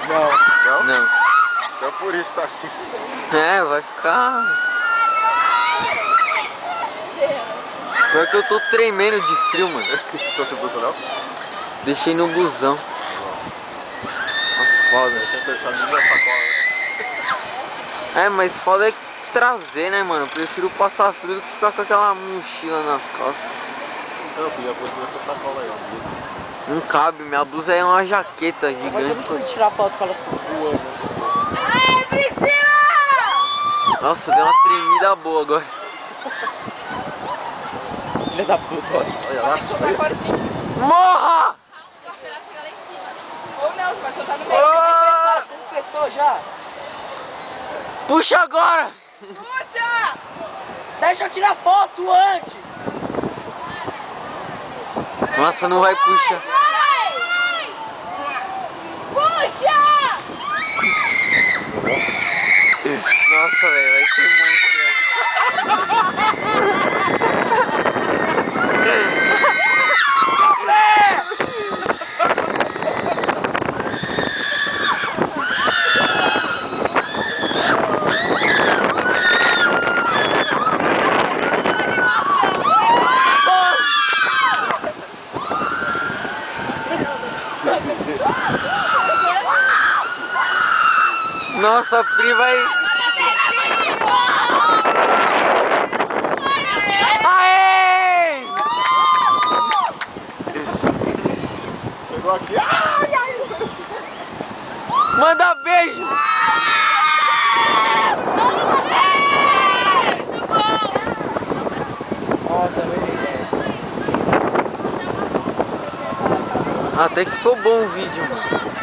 Não? Não. Então por isso tá assim. É, vai ficar... Pior que eu tô tremendo de frio, mano. Tô sem blusa não? Deixei no busão. Foda. Deixa eu pensar na minha sacola. É, mas foda é trazer, né, mano? Eu prefiro passar frio do que ficar com aquela mochila nas costas. Eu podia pôr essa sacola aí, ó. Não cabe, minha blusa é uma jaqueta gigante. Mas é muito ruim tirar foto com elas voando. Ai, Priscila! Nossa, deu uma tremida boa agora. Filha da puta, nossa. Olha lá. Tem que soltar a cordinha. Morra! Só esperar chegar lá em cima. Ou não, você vai soltar no meio. Você pensou já? Puxa agora! Puxa! Deixa eu tirar foto antes. Nossa, não vai puxar. Vai! Puxa! Nossa, velho, vai ser monstro. Nossa, a Pri vai... Aê! Chegou aqui. Manda beijo! Até que ficou bom o vídeo, mano.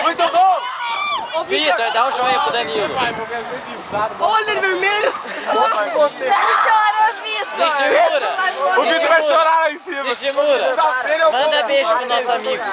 Muito bom! Vitor, dá um joinha pro Danilo. Olha ele vermelho! Tá chorando, Vitor! Segura! O Vitor vai chorar lá em cima. Segura! Manda beijo pro nosso amigo.